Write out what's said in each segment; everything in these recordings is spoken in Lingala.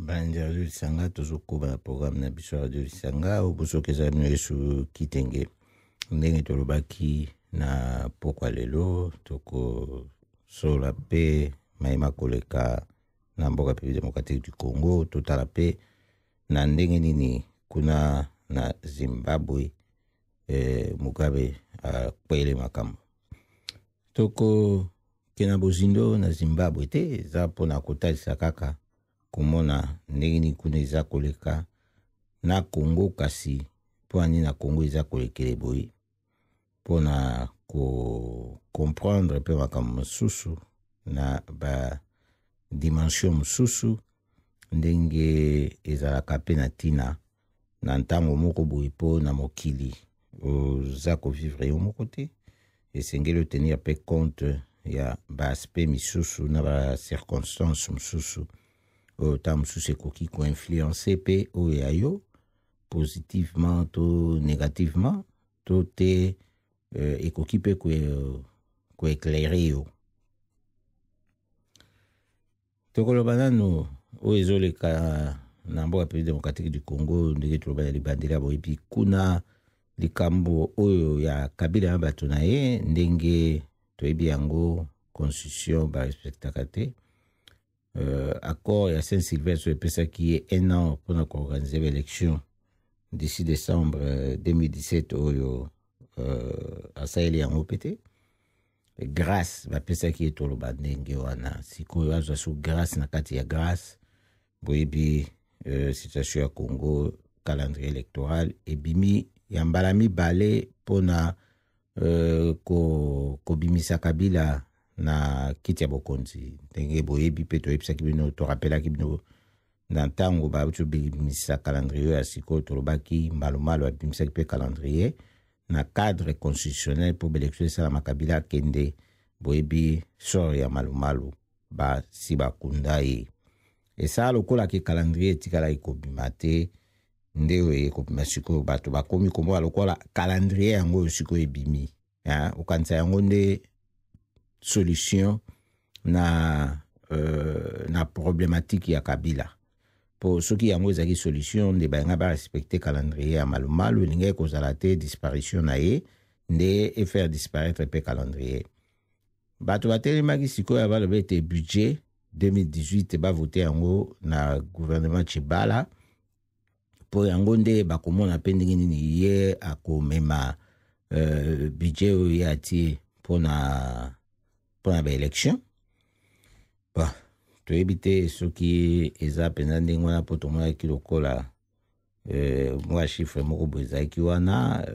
Banja Radio Lisanga tozokoba na programme na biso Radio Lisanga obosokezala bino yesu kitenge ndenge tolobaki na pokwa lelo tokosola mpe mayema koleka na mboka République démocratique du Congo totala mpe na ndenge nini kuna na Zimbabwe Mugabe akwele makambo toko kena bozindo na Zimbabwe te eza mpona kotalisa kaka komona ndenge nini kuna eza koleka na Congo kasi mpo ani na Congo eza kolekele boye mpona comprendre mpe makambo mosusu na dimension mosusu ndenge ezalaka mpe na ntina na ntango moko boye mpo na mokili oza kovivre yo moko te esengeli otenir mpe compte ya baaspect misusu na bacirconstance mosusu oyo ta mosusu ekoki koinfluence mpe oyo ya yo positivement to négativement to te ekoki mpe koéclaire yo tokoloba nano oyo ezoleka na mboka République démocratique du Congo ndenge toloba ya libandeli ya boyebi kuna likambo oyo ya Kabila na bato na ye ndenge toyebi yango constitution barespectaka te accord ya Saint-Sylvestre epesaki ye 1 an mpona koorganize baélection d'ici décembre 2017 oyo asaleli yango mpe te grâce bapesaki ye toloba ndenge wana sikoyo azwa so grâce na kati ya grâce boyebi situation ya Congo calendrier électoral ebimi ya mbala mibale mpona kobimisa Kabila na kiti ya bokonzi ndenge boyebi mpe toyebisaki bino torapelaki bino na ntango babimisa calendrier ya sikoyo tolobaki mbalomalo babimisaki mpe calendrier na cadre constitutionnel mpo baélection esalama Kabila akende boyebi sor ya malumalu basi bakunda ye esala lokolaki calendrier etikala ekobima te nde oyo ekobima sikoyo bato bakomi kombola lokola calendrier yango oyo sikoyo ebimi okanisa yango nde solution na problématique ya Kabila po soki yango ezalaki solution nde bayenga barespecte calendrier ya malumalu elingi ekozala te disparition na ye nde efaire disparaître mpe calendrier bato batelemaki sikoyo baloba ete budget 2018 bavote yango na gouvernement Tshibala po yango nde bakomona mpe ndenge nini ye akomema budget oyo ye atie mpona baélection toyebi te soki eza mpenza ndenge wana mpo tomonaki lokola mwa chiffre moko boye ezalaki wana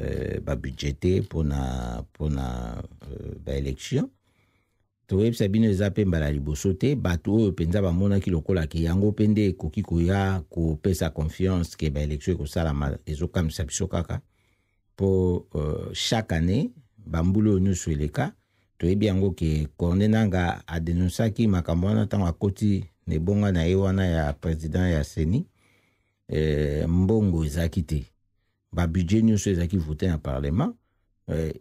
babudgete mpona baélection toyebisa bino eza mpe mbala liboso te bato oyo mpenza bamonaki lokolaki yango mpe nde ekoki koya kopesa confiance ke baélection ekosalama ezokamisa biso kaka mpo chaque année bambula oyo nyonso eleka toyebi yango ke Corne Nanga adenonsaki makambo wana ntango akoti na ebonga na ye wana ya président ya CENI mbongo ezalaki te babudget nyonso ezalaki vote na parlement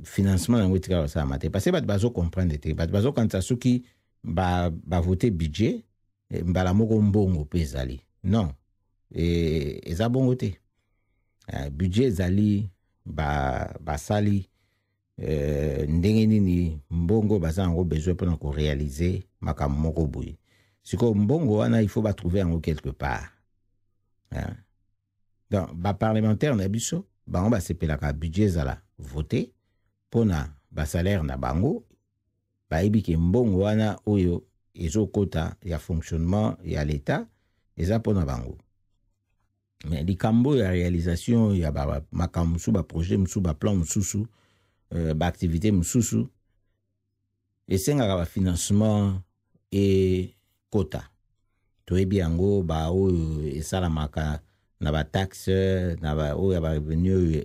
financement yango etikala basalama te parce bato bazocomprendre te bato bazokanisa soki bavote budget mbala moko mbongo mpe ezali non eza bongo te budget ezali basali ndenge nini mbongo baza yango besoin mpona korealize makambo moko boye sikoyo mbongo wana il faut batrouver yango quelque part donc baparlementaire na biso bango basepelaka budget ezala vote mpona basalaire na bango bayebi ke mbongo wana oyo ezokota ya fonctionnement ya l'État eza mpona bango mais likambo ya réalisation ya makambo mosusu baprojet mosusu baplan mosusu baactivité mosusu esengaka bafinancement ekota toyebi yango baoyo esalamaka na bataxe na oyo ya barevenu oyo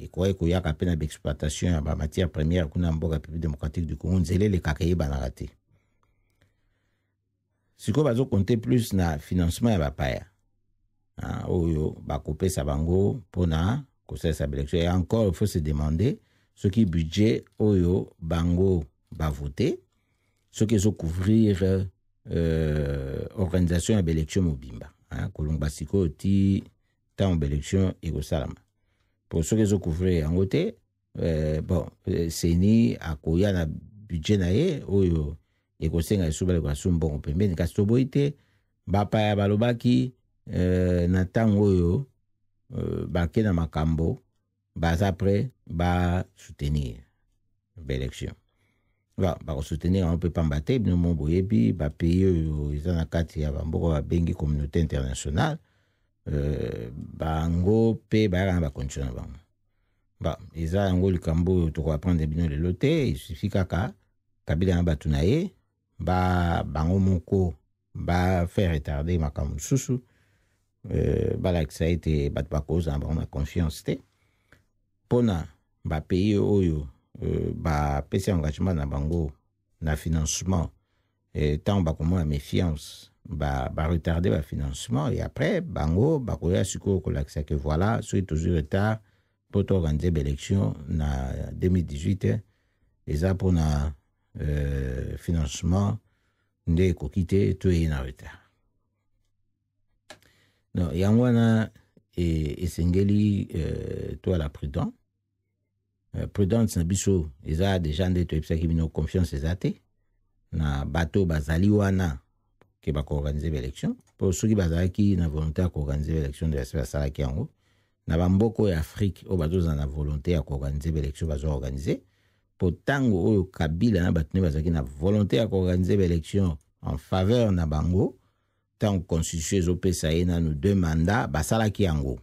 ekoki koyaka mpe na baexploitation ya bamatière première kuna mboka République démocratique du Congo nzela elekaka eyebanaka te sikoyo bazokonte plus na financement ya bapaya oyo bakopesa bango mpona kosalisa baélection et encore il faut se demander soki budget oyo bango bavote soki ezocouvrir organisation ya baélection mobimba kolongba sikoyo ti ntango baélection ekosalama po soki ezocouvrir yango te bon seni akoya na budget na ye oyo ekosenga esu baleka su mbongo pembeni kasi toboyi te bapaya balobaki na ntango oyo bake na makambo baza pre basoutenir baélection bakosoutenir yango mpe pamba te bino mo boyebi bapays oyo eza na kati ya bamboka babengi communauté internationale bango mpe bayaka na bacondition na bango eza yango likambo oyo tokoaprendre bino lelo te isuffit kaka Kabila na bato na ye bango moko bafaire retarder makambo mosusu balakisa ete bato bakozala bango na confiance te mpona bapays oyo bapesi engagement na bango na financement ntango bakomona méfiance baretarde bafinancement et après bango bakoya sikoyo kolakisa ke voilà soki tozwi retard mpo toorganize baélection na 2018 eza mpona financement nde ekoki te toyei na retard non yango wana esengeli toala prudent prudence na biso eza déjà nde toyebisaki bino confiance eza te na bato bazali wana ke bakoorganize baélection mpo soki bazalaki na volonté ya koorganize baélection nde basi basalaki yango na bamboko ya Afrique oyo bazozala na volonté ya koorganize baélection bazoorganize mpo ntango oyo Kabila na bato ne bazalaki na volonté ya koorganize baélection en faveur na bango ntango constitution ezopesa ye nanu 2 mandats basalaki yango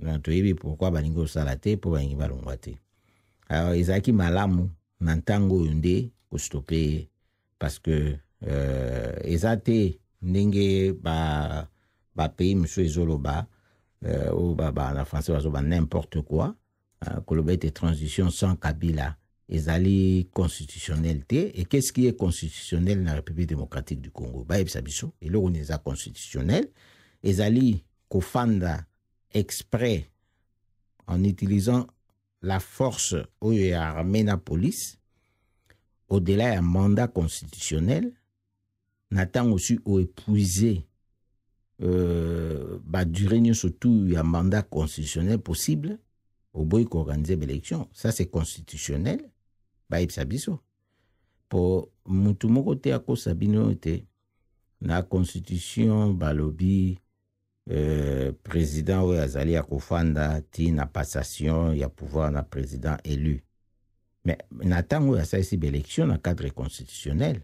donc toyebi pourquoi balingi osala te mpo balingi balongwa te alors ezalaki malamu na ntango oyo nde kostope ye parce que eza te ndenge bapays mosusu ezoloba oyo na français bazoba n'importe quoi koloba ete transition sans Kabila ezali constitutionnel te et qu'est-ce qui est constitutionnel na République démocratique du Congo bayebisa biso eloko nini eza constitutionnel ezali kofanda exprès en utilisant la force oyo ya armée na police au-delà ya mandat constitutionnel na ntango aussi oépuise durée nyonso tu ya mandat constitutionnel possible oboyi koorganize baélection ça c'est constitutionnel bayebisa biso po mutu moko te akosa bino te na constitution balobi président oyo azali akofanda ti na passation ya pouvoir na président élu mais na ntango oyo asalisi baélection na cadre constitutionnel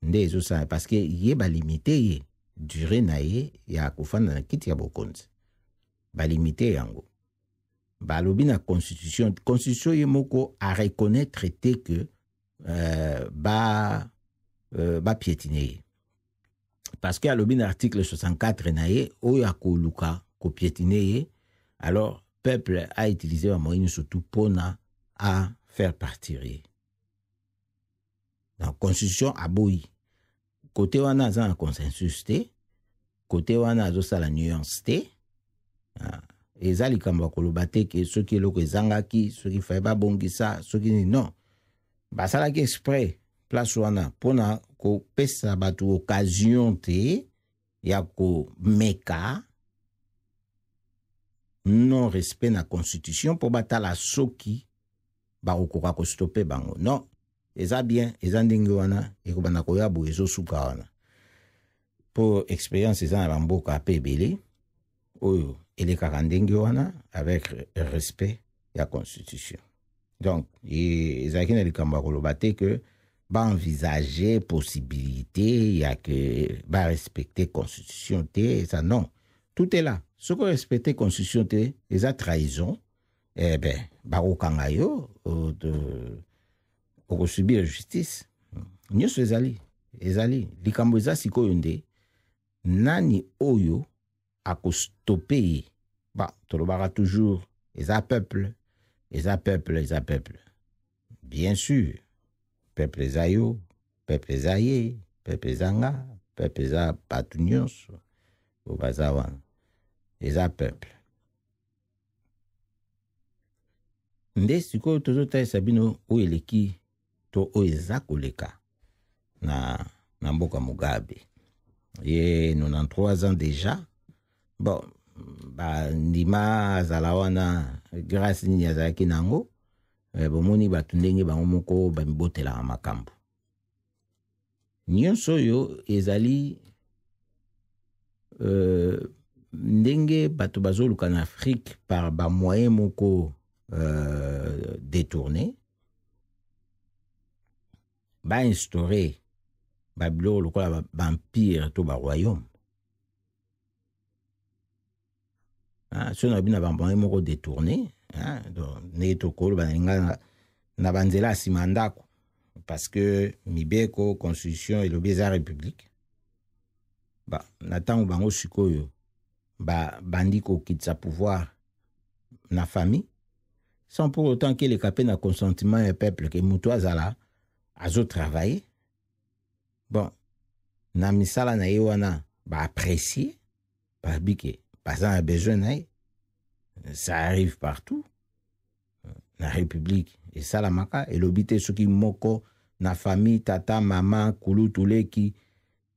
nde ezosala parce que ye balimite ye durée na ye ya kofanda na kiti ya bokonzi balimite yango balobi na constitution ye moko a reconnaître te que piétiner ye parce que alobi na article 64 na ye oyo akoluka kopiétiner ye alors peuple a utilisé ba moyens surtout pona à faire partir ye dans constitution aboyi côté wana aza na consensus te côté wana azosala nuance te eza likambo ya koloba te ke soki eloko ezangaki soki faye babongisa soki nini non basalaki exprès place wana mpona kopesa bato occasion te ya komeka non respect na constitution mpo batala soki bakokoka kostope bango non eza bien eza ndenge wana ekobanda koya boye ezosuka wana mpo expérience eza na bamboka mpe ebele oyo elekaka ndenge wana avec respect ya constitution donc ezalaki na likambo ya koloba te ke baenvisager possibilité ya ke barespecter constitution te ça non tout est là soki respecter constitution te eza trahison eh ben bakokanga yo okosubir justice nyonso ezali likambo eza sikoyo nde nani oyo akostope ye tolobaka toujours eza peuple bien sûr peuple eza yo peuple eza ye peuple eza nga peuple eza bato nyonso oyo baza wana eza peuple nde sikoyo tozotalisa bino oyo eleki to oyo eza koleka na mboka Mugabe ye 93 ans déjà. Bon, ndima azala wana grâce nini azalaki nango, bomoni bato ndenge bango moko bamibotelaka makambo. Nyonso oyo ezali ndenge bato bazoluka na Afrique par moyen moko détourné, instauré biloko lokola empire to royaume. So na bina moyen moko détourné, donc ne to kolo baninga na banzela asima ndako, parce que mibeko constitution elobi eza république. Na ntango bango sikoyo bandi kokitisa pouvoir na famille, sans pour autant que eleka na consentement ya peuple ke mutu azala azo travailler. Bon, na misala na ye wana apprécier, bike baza na besoin na ye. Ça arrive partout na république esalamaka, elobi te soki moko na famille tata mama kulutu leki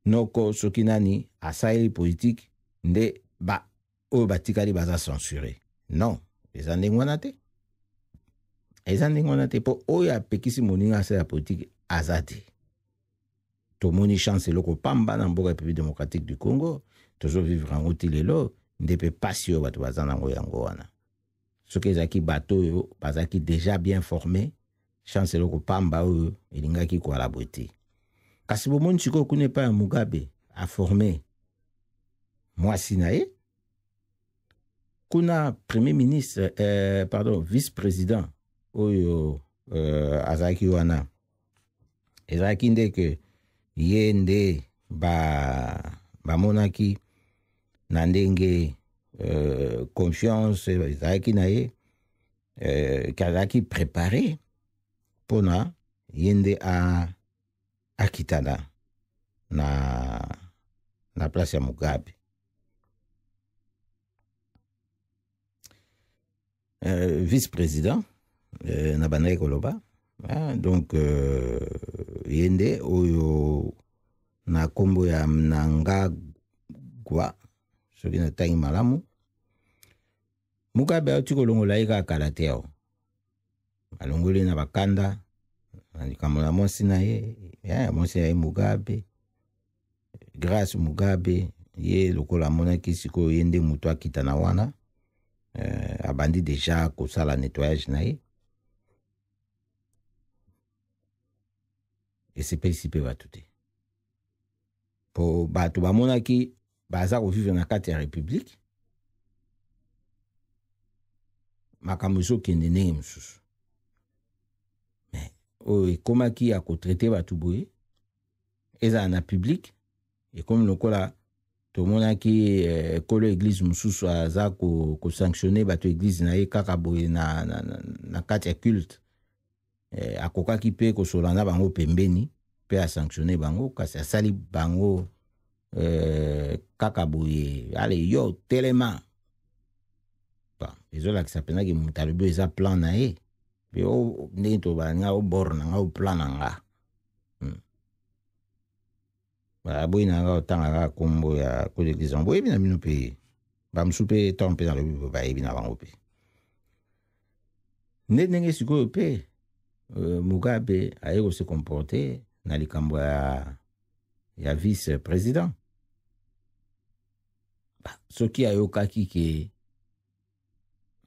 noko soki nani asaeli politique nde oyo batikali baza censuré. Non, eza ndenge wana te. Eza ndenge wana te po oyo apekisi moninga asala politique aza te. Tomoni chance eloko pamba na mboka République démocratique du Congo, tozo vivre en ti lelo nde pe pasi oyo bato baza nango yango wana. Soki ezaki bato oyo bazaki déjà bien formé, chance eloko pamba oyo elingaki koala bote. Kasi bomoni sikoyo kuna epai ya Mugabe aforme mwasi na ye, kuna premier ministre, vice-président oyo azalaki wana, ezalaki nde ke ye nde bamonaki na ndenge confiance ezalaki na ye, kazalaki préparé mpona ye nde akitana na place ya Mugabe. Vice-président na bandaki koloba, donc ye nde oyo na kombo ya Mnangagwa soki natangi malamu, Mugabe auti kolongola ye kaka kala te awo, alongoli na bakanda na likambo na mwasi na ye, mwasi na ye Mugabe, grâce Mugabe ye lokola amonaki sikoyo ye nde mutu akita na wana, abandi déjà kosala nettoyage na ye, esepelisi mpe bato te po bato bamonaki baza kovivre na kati ya république, makambo ezokende ndenge mosusu. Mais oyo ekomaki ya kotraite bato boye ezala na public, ekomi lokola tomonaki kolo église mosusu aza kosanctionne bato église na ye kaka boye na kati ya culte, akokaki mpe kosola na bango pembeni mpe asanctionne bango, kasi asali bango kaka boye, ale yo telema ezolakisa mpenaki moto alobi eza plan na ye, mpe ndenge tobalinga obor na nga oplan na nga. Boyi na nga otanga kaka kombo ya kolo église boyebi na bino mpe bamosusu mpe ntango mpe na lobi bayebi na bango mpe nde ndenge sikoyo mpe Mugabe aye kose comporte na likambo ya vice-président. Soki ayokaki ke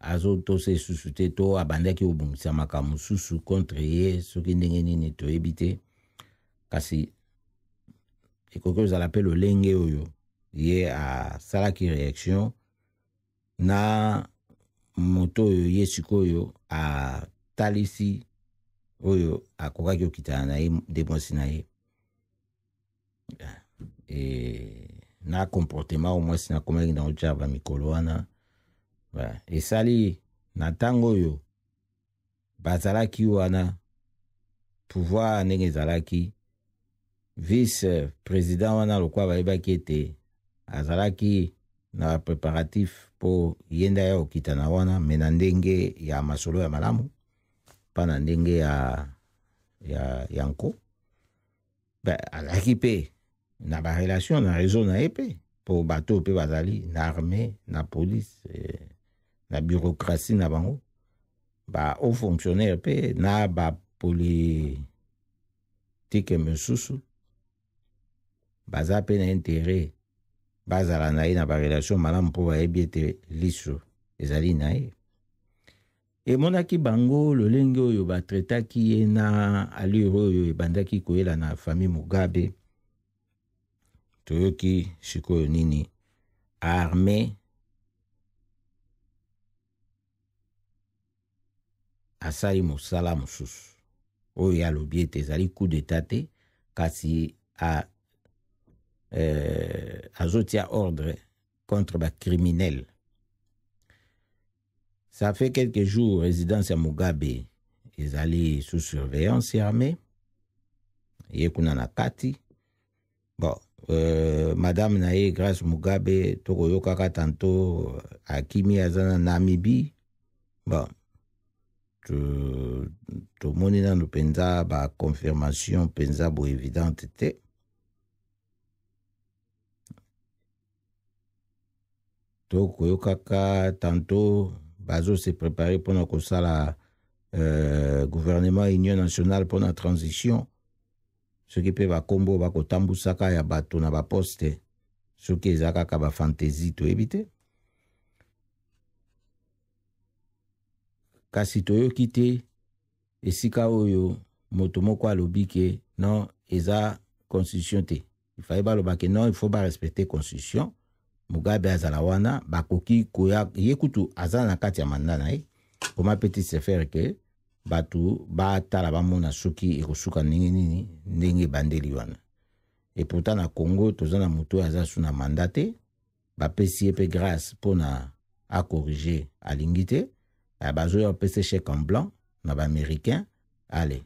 azotose esusu te to abandaki kobongisa makambo mosusu contre ye, soki ndenge nini toyebi te, kasi ekoki kozala mpe lolenge oyo ye asalaki réaction na moto oyo ye sikoyo atalisi oyo akokaki okitana na ye nde mwasi na ye, na comportement oyo mwasi na komaki na otia bamikolo wana, esali na ntango oyo bazalaki wana pouvoir ndenge ezalaki, vice-président wana lokwa bayebaki ete azalaki na préparatif po ye nde aya okita na wana, me na ndenge ya masolo ya malamu pa na ndenge ya nko, azalaki mpe na ba relation na réseau na épée pour bateau pe bazali na armée na police na bureaucratie na bango ba haut fonctionnaire pe na ba politique mesusu baza pe na intérêt bazala na ye na ba relation malamu mpo bayebi ete liso ezali na ye emonaki bango lolenge oyo batretaki ye na allure oyo ebandaki koyela na famille Mugabe toyoki sikoyo nini armée asali mosala mosusu oyo alobi ete ezali coup d'état te kasi azotia ordre contre bacriminel. Ça fait quelques jours, résidence à Mugabe ezali sous surveillance armée. Yekuna na kati. Bon, Madame Naye Grace Mugabe tokoyokaka tantôt akimi azana Namibie. Bon, tomoni nanu penza ba confirmation penza bo évidente te. Tokoyokaka tantôt bazo se préparer pour notre sala gouvernement Union nationale pour la transition. Ce qui peut va combo va kotambusaka ya bato na ba poste. Ce qui ezaka ka ba fantaisie to éviter. Kasi toyo kite esika oyo moto moko alobi ke non eza constitution te. Il fallait ba loba ke non, il faut pas respecter constitution. Mugabe azala wana bakoki koya yekutu azala na kati ya manda na ye koma petit se faire que batu ba tala ba mona suki ekosuka nini ndenge bandeli wana et pourtant na Congo tozana muto aza suna mandate ba pesi pe grâce pona a corriger alingite bazo ya pesi chèque en blanc na ba américain allez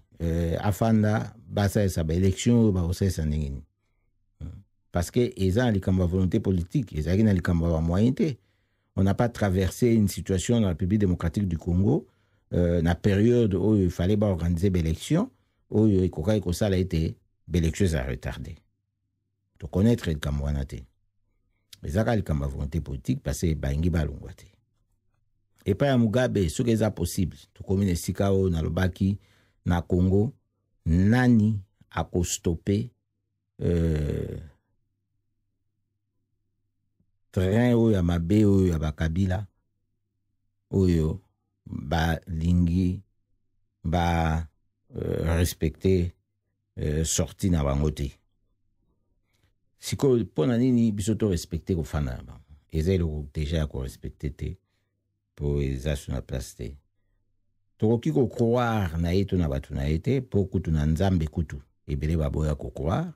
afanda basa sa ba élection ba osesa nini. Parce que ils ont la volonté politique, ils ont la moyenneté. On n'a pas traversé une situation dans la République démocratique du Congo, la période où il fallait organiser l'élection, où il a été l'élection a retardé. De connaître le Camerounais. Ils ont la volonté politique parce que Bangi Balungwate. Et pas à Mugabe, ce qui est possible, tout comme les Sikao, na Lobaki, na Congo, nani a stopper train oyo ya mabe oyo ya bakabila oyo ba lingi ba respecter sorti na bango te siko pona nini biso to respecter ko fana ba ezelo déjà ko respecter te po ezasu na place te tokoki ko croire na yeto na batu na ete po kutu na nzambe kutu ebele baboya ko croire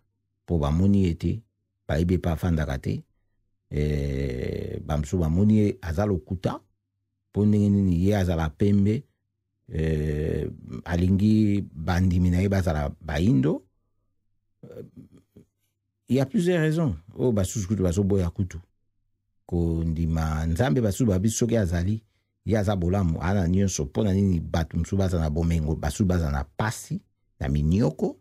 po ba moni ete ba ibe pa fanda kate bamsu bamoni azalo kuta pondenge nini ye azala pembe alingi bandimi na ye bazala baindo. Il y a plusieurs raisons o basusu kutu baso boya kutu ko ndima nzambe basusu babiso soki azali ye azabolamu ana nyonso pona nini batu msu baza na bomengo basusu baza na pasi na minioko.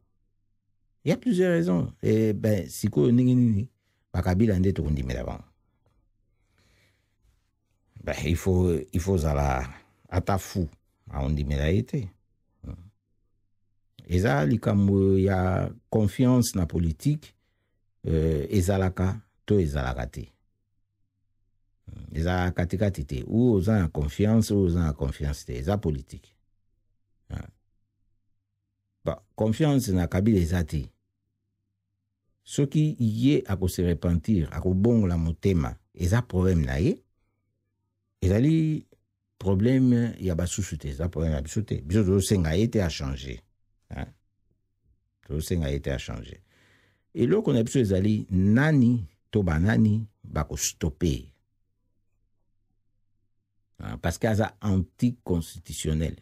Il y a plusieurs raisons ben siko ndenge nini bakabila nde tokondimela bango. Ben, il faut zala atafu aondimela ete. Eza likambo ya confiance na politique ezalaka to ezalaka te. Eza katikati te ou oza na confiance ou oza na confiance te eza politique. Ba confiance na kabila eza te. Soki ye ako se repentir, ako bongola motema, eza problème na ye. Ezali problème ya basusu te, eza problème ya biso te. Biso to senga ete a changer. To senga ete a changer. Et loko na biso ezali nani to banani bako stopper. Parce que eza anticonstitutionnel.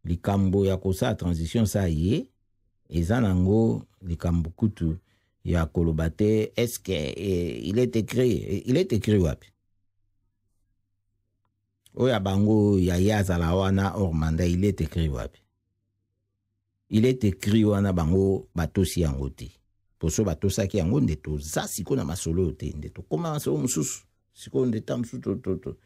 Likambo ya kosa transition sa ye eza nango likambo kutu ya kolobate est-ce que il est écrit wapi oya bango ya yazala wana or manda il est écrit wapi il est écrit wana bango batosi yango te poso batosaki yango nde toza siko na masolo te nde tokóma masolo mosusu siko nde ta mosusu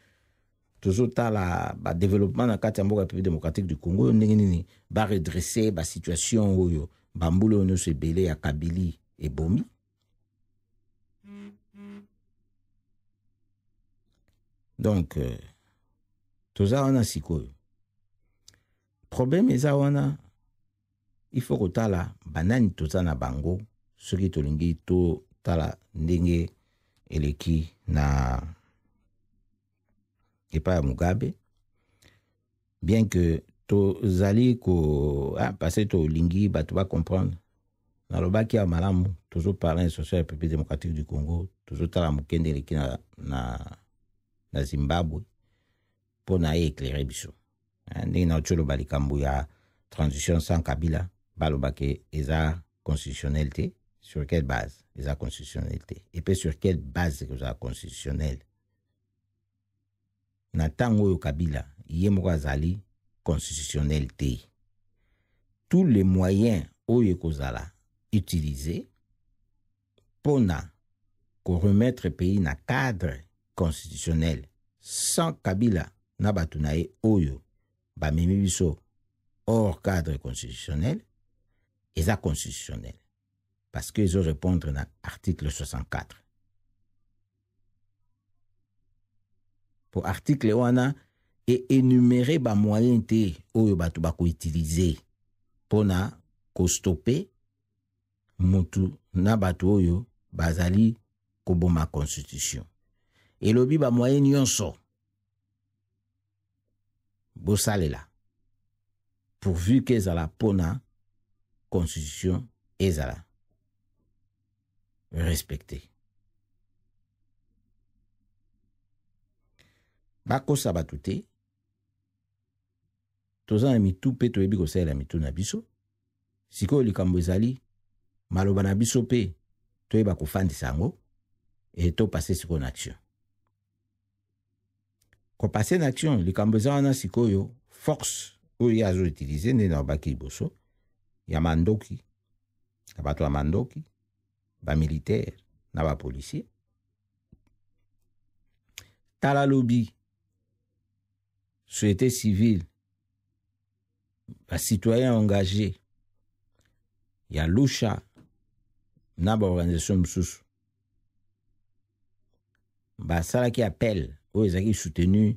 tozotala badéveloppement na kati ya mboka République démocratique du Congo ndenge nini baredresse basituation oyo bambula oyo nyonso ebele ya Kabili ebomi. Donc toza wana sikoyo problème eza wana il faut kotala banani toza na bango soki tolingi totala ndenge eleki na epai ya Mugabe, bien que tozali parce que tolingi bato ba comprendre nalobaki ya malamu tozoparla social République démocratique du Congo tozotala mokende eleki na Zimbabwe pour na éclairer biso ndenge na otsholoba likambo ya transition sans Kabila balobake eza constitutionnalité sur quelle base eza constitutionnalité et puis sur quelle base eza constitutionnelle na tango oyo Kabila ye moko azali constitutionnel te tous les moyens oyo ekozala utilisés pour na ko remettre pays na cadre constitutionnel sans Kabila na batu na ye oyo bamemi biso hors cadre constitutionnel eza constitutionnel parce que ils ont répondre na article 64 pour article wana et énumérer ba moyen te oyo batu bako utiliser pona ko stopper mutu na batu oyo bazali koboma constitution et lobi ba moyen nyonso bosalela pourvu que ezala pona constitution ezala respecté. Bakosa batu te toza na mitu pe toyebi kosalela mitu na biso sikoyo likambo ezali maloba na biso pe toyeba kofandisa yango e topase sikoyo na action kopase na action likambo eza wana sikoyo force oyo azo utilize nde na obaki liboso ya mandoki ya bato ya mandoki bamilitaire na bapolisier tala lobi société civile citoyen engagé ya Lusha na organisation mosusu basalaki appel oyo ezalaki soutenu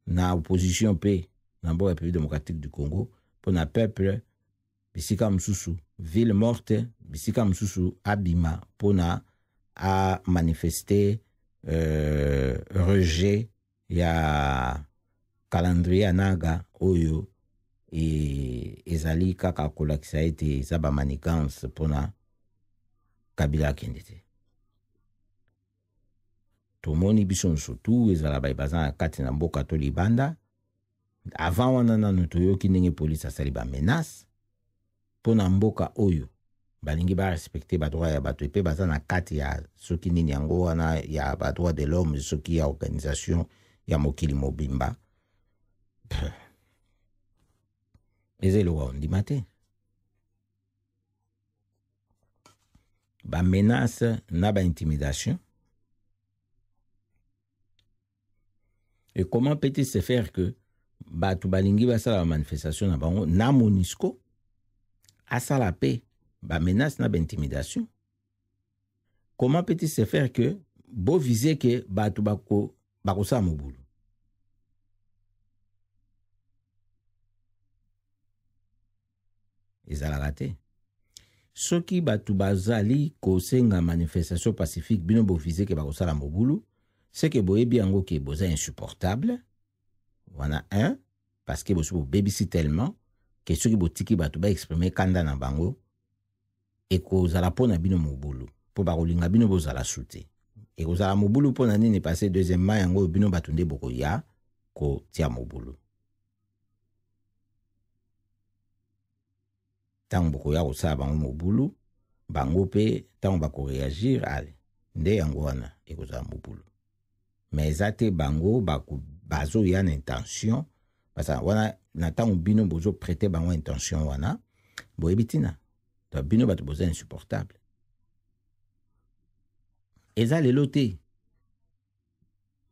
na opposition pe na mboka République démocratique du Congo pour na peuple bisika mosusu ville morte bisika mosusu abima pour na a manifester rejet ya calendrier anaga oyo ezali kaka kolakisa ete eza ba manigance pona Kabila akende te tomoni biso nsotu ezala baza na kati na mboka to libanda avant wana nanu toyoki ndenge polisi asali ba menace pona mboka oyo balingi ba respecter ba droit ya bato epe baza na kati ya soki nini yango wana ya ba droit de l'homme soki ya organisation ya mokili mobimba ezelo wa ndima te ba menace na ba intimidation. Et comment peut-il se faire que batu balingi basala ba manifestation na bango na MONUSCO asala pe ba menace na ba intimidation? Comment peut-il se faire que bo viser que batu bakosala mobulu? Ezalaka te. Soki batu bazali kosenga manifestation pacifique bino bo viser que bakosala mobulu, c'est que boyebi yango ke boza insupportable. Wana un, parce que bosu bebisi tellement que soki botiki batu ba exprimer kanda na bango et kozala pona bino mobulu po bakolinga bino bozala sute. Et kozala mobulu pona nini passé deuxièmement yango bino batu nde boko ya ko tia mobulu. Tango boko ya kosala bango mobulu bango pe tango bako réagir ale nde yango wana ekozala mobulu. Mais ezate bango bazo ya na intention parce que wana na tango bino bozo prêter bango intention wana boyebi tina to bino bato boza insupportable eza lelo te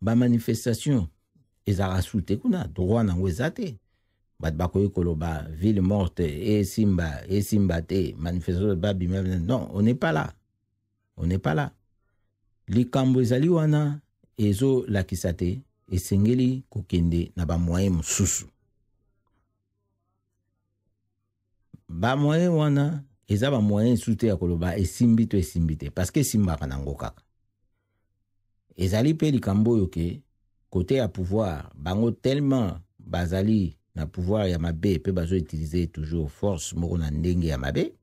bamanifestation ezala sute kuna droit nango eza te bato bakoki koloba ville morte esimba te manifestation babima non on n'est pas là likambo ezali wana ezolakisa te esengeli kokende na bamoyen mosusu bamoyen wana eza bamoyen esusu te ya koloba esimbi te parce que esimbaka nango kaka ezali mpe likambo oyo ke kote ya pouvoir bango tellement bazali na pouvoir ya mabe mpe bazoutilize toujours force moko na ndenge ya mabe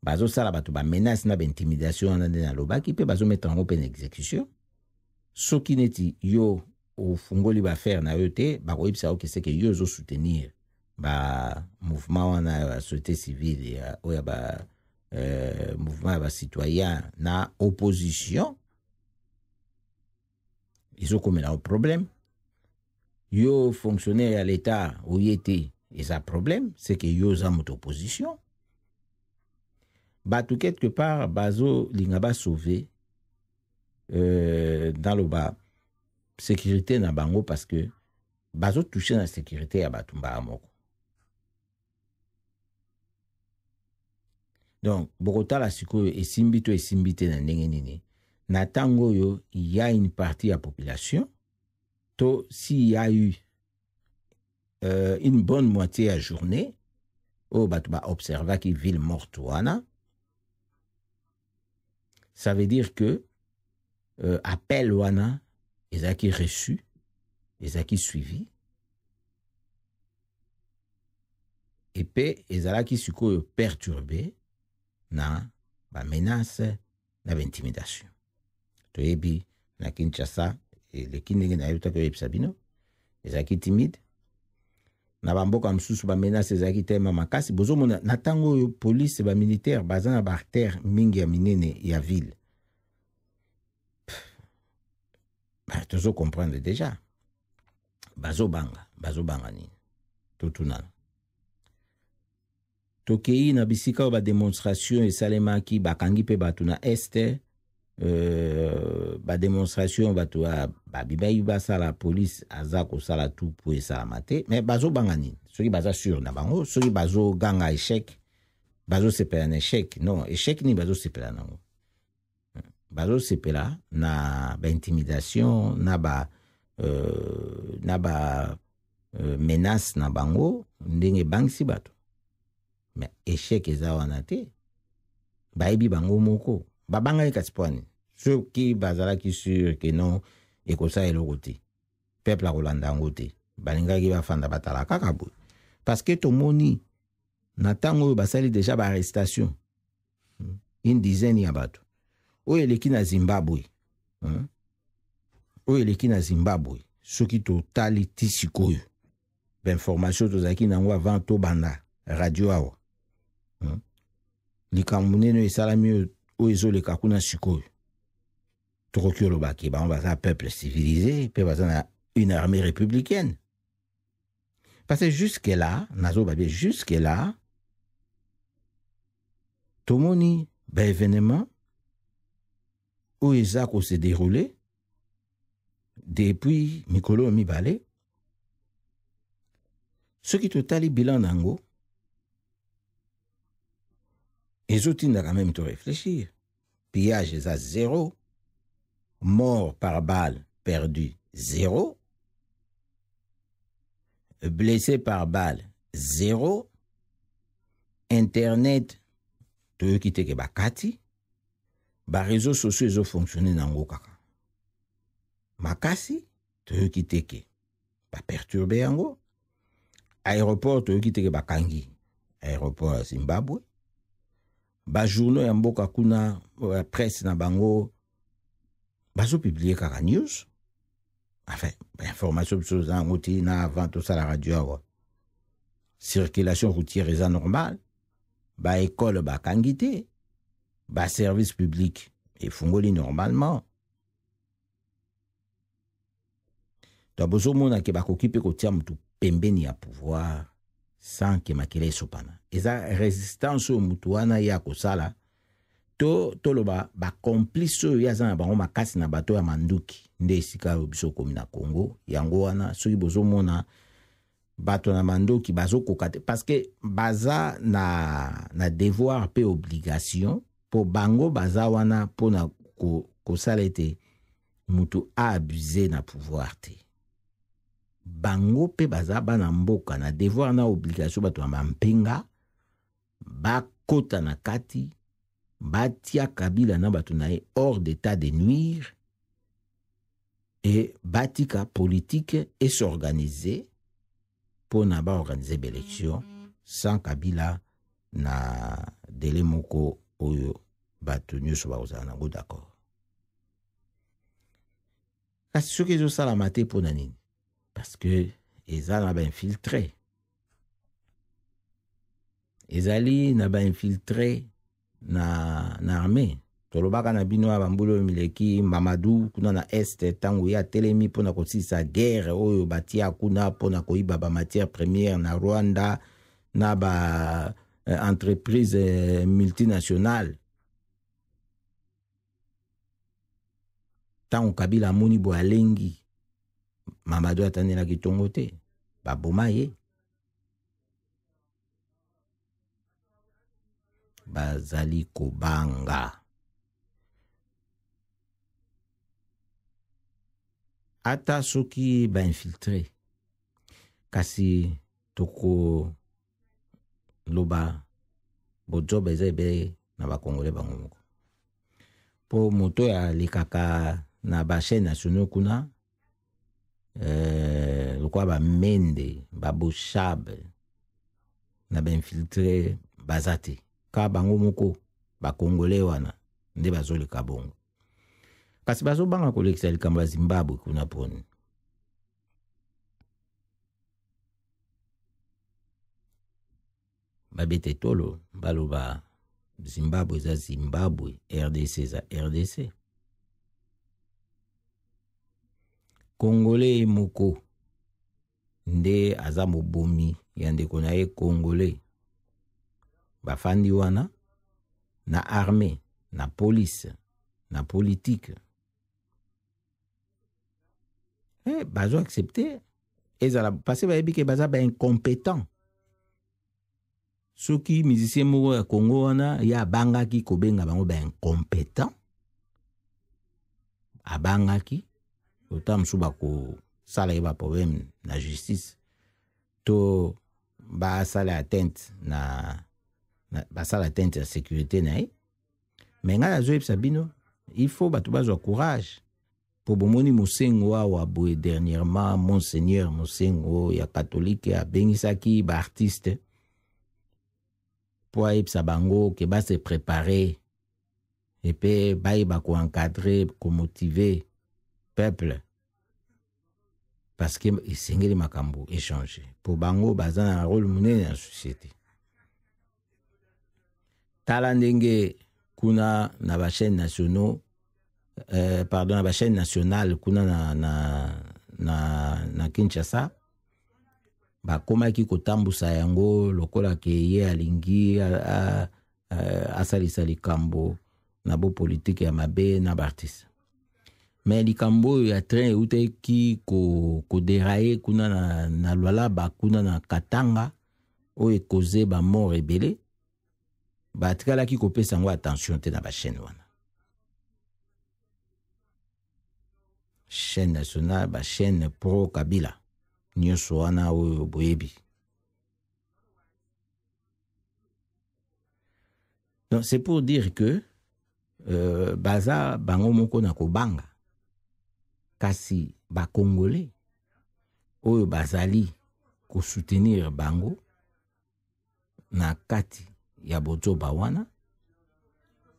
bazosala bato bamenace na baintimidation wana nde nalobaki mpe bazomettre yango mpe na exécution soki neti yo ofungoli baaffaire na yo te bakoyebisa yo keseke yo ozosoutenir bamouvement wana ya société civile oyo ya mouvement ya bacitoyen na opposition ezokomela o problème yo fonctionnaire ya l'état oye te eza problème c'est que yo oza moto opposition bato quelque part bazolinga basauve dans le sécurité na bango parce que bazotouche na sécurité ya bato mbaa moko donc bokotala sikoyo esimbi te na ndenge nini na tango oyo il y a une partie ya population to s'il y a eu une bonne moitié à journée oyo bato baobservaki ville morte wana ça veut dire que appel wana ezalaki reçu ezalaki suivi et pe ezalaki sikoyo perturbé na bamenace na baintimidation toyebi na Kinshasa eleki ndenge nayebitaki oyebisa bino ezalaki timide na bamboka mosusu bamenace ezalaki tema makasi bozomona na ntango oyo police bamilitaire baza na baartère mingi ya minene ya ville tozo comprendre déjà bazobanga nini totunana tokei na bisika oyo bademonstration esalemaki bakangi mpe bato na este bademonstration bato babimai basala police aza kosala tu po esalama te mais bazobanga nini soki baza sur na bango soki bazoganga échec bazosepela na échec non échec nini bazosepela nango bazosepela na baintimidation na menace na bango ndenge bangisi bato mais échec eza wana te bayebi bango moko babanga kasi po nini soki bazalaki sur ke non ekosala eloko te peuple akolanda yango te balingaki bafanda batala kaka boye parce que tomoni na ntango oyo basali déjà baarrestation une dizaine ya bato oyo eleki na Zimbabwe soki totali ti sikoyo bainformation tozalaki nango avant tobanda radio awa likambo monene esalami oyo ezoleka kuna sikoyo tokoki olobaki bango baza peuple civilisé mpe baza na une armée républicaine parce que jusque là tomoni baévénement oyo eza kose déroulé depuis mikolo mibale soki totali bilan nango ezotindaka même to réfléchir pillage eza 0 mort par balle perdu 0 blessé par balle 0 internet toyoki teke bakati bareseaux sociaux ezofonctionne nango kaka makasi toyoki teke baperturbe yango aéroport toyoki teke bakangi aéroport ya Zimbabwe bajournaux ya mboka kuna presse na bango bazopublie kaka news enfin information biso eza yango ti na avant tosala radio awa circulation routière eza normal baekole bakangi te baservice public efungoli normalement to bozomona ke bakoki mpe kotia motu pembeni ya pouvoir sans ke makele esopana eza résistance oyo motu wana ye akosala toloba bacomplice oyo aza na bango makasi na bato ya manduki nde esika oyo biso komi na Congo. Yango wana soki bozomona bato na manduki bazokoka te parce que baza na devoir pe obligation po bango baza wana mpona kosala ete mutu abuse na pouvoir te. Bango pe baza bana mboka na devoir na obligation bato ya mampenga bakota na kati batia Kabila na bato na ye hors d'état de nuire et batika politique et s'organiser pour na ba organiser l'élection sans Kabila na délai moko oyo bato nyonso bakozala nango d'accord. Kasi soki ezosalama te mpo na nini? Parce que eza na bainfiltré. Ezali na bainfiltré na armée. Tolobaka na bino ya bambulu mileki Mamadou kuna na este tango ya telemi pona kosisa guerre oyo batia kuna pona koiba ba matière première na Rwanda na ba entreprise multinationale. Tango Kabila amoni bo alengi Mamadou atandela kitongo te baboma ye. Bazali kobanga. Ata soki ba infiltré. Kasi toko loba bojob ezebe na ba Congolais bango moko. Po moto ya likaka na ba chaîne nationale kuna lokwa ba mende ba boshab na ba infiltré bazate. Ka bango moko ba Congolais wana nde bazoleka bongo. Kasi bazobanga kolekisa likambo ya Zimbabwe kuna poni. Babete tolo baloba Zimbabwe za Zimbabwe, RDC za RDC. Congolais moko nde aza mobomi ya ndeko na ye Congolais. Bafandi wana na armée, na police, na politique. Bazo accepter. Ezala parce ba yebi ke baza ba incompétent. Soki musicien moko ya Congo wana ya bangaki kobenga bango ba incompétent. Abangaki otam suba ko sala yeba problème na justice. To ba sala atteinte na basala atteinte à sécurité nae. Mais nga azo yebisa bino, il faut batu bazwa courage. Po bomoni Mosengo awa boye dernièrement Monseigneur Mosengo ya catholique a bengisaki ba artiste po ayebisa bango ke ba se préparer et puis ba ko encadrer, ko motiver peuple parce que isengeli makambo échanger. Po bango baza na rôle monene na société. Tala ndenge kuna na ba chaîne nationaux pardon na ba chaîne nationale kuna na Kinshasa ba komaki kotambusa yango lokola ke ye alingi asalisa likambo na bo politique ya mabe na bartiste. Mais likambo ya train uteki ko dérailler kuna na Lualaba kuna na Katanga oyo ekoze ba mort ebele. Batikala ki kopesa ngo attention te na ba chaîne wana. Chaîne nationale, ba chaîne pro Kabila. Nyonso wana oyo boyebi. Donc c'est pour dire que baza bango moko na kobanga. Kasi ba Congolais oyo bazali ko soutenir bango na kati ya bojoba wana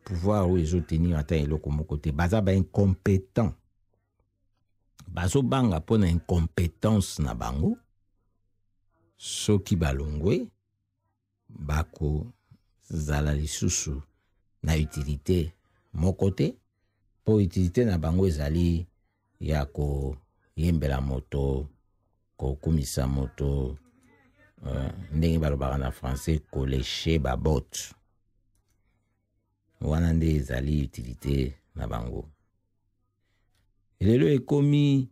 pouvoir ou ezotenir ata eloko moko te baza ba incompétent bazo banga pona incompétence na bango soki balongwe bako zala lisusu na utilité moko te po utilité na bango ezali ya ko yembela moto ko kumisa moto ndenge balobaka na français koleche babot wana nde ezali utilité na bango. Lelo ekomi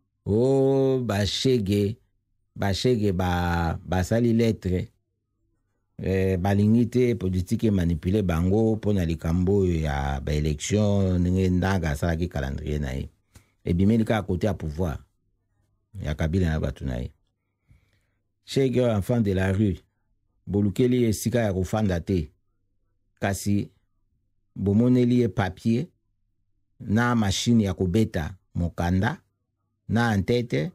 bashege basali lettre balingi te politique manipule bango mpona likambo ya baélection ndenge ndanga asalaki calendrier na ye ebimeli kaka kote ya pouvoir ya Kabila na bato na ye. Shege enfant de la rue bolukeli esika ya kofanda te kasi bomoneli ye papier na machine ya kobeta mokanda na antete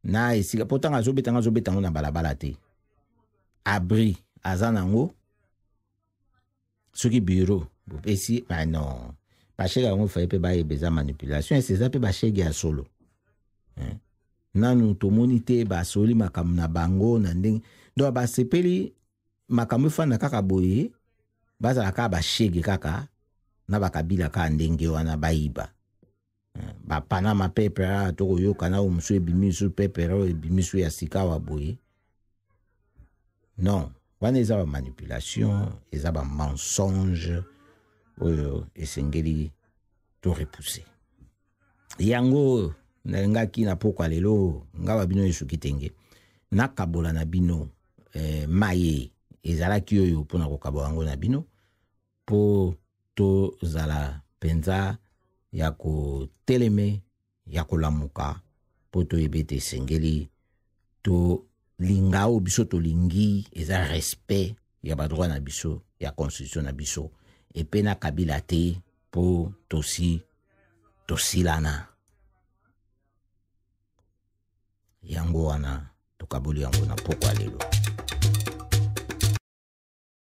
na esika potanga azobeta ngo na balabala te. Abri aza nango soki bureau bopesi non bashege yango faye mpe bayebeza manipulation eseza mpe bashege ya solo nanu tomoni te basoli makambo na bango na ndenge donc basepeli makambo efanda kaka boye bazala kaka bashege kaka na bakabila kaka ndenge wana bayiba bapanama pepera tokoyoka na omusu ebimisu pepera ebimisu ya sika wa boye. Non, wana eza ba manipulation, eza ba mensonge oyo esengeli to repousser. Yango nalingaki na pokwa lelo ngawa bino esuki tenge nakabola na bino maye ezalaki oyo mpona kokabola yango na bino po tozala penza ya koteleme ya kolamuka po toyebe te esengeli to lingao biso to lingi eza respect ya badroit na biso ya constitution na biso epe na Kabila te po tosilana yango wana tokaboli yango na pokwa lelo.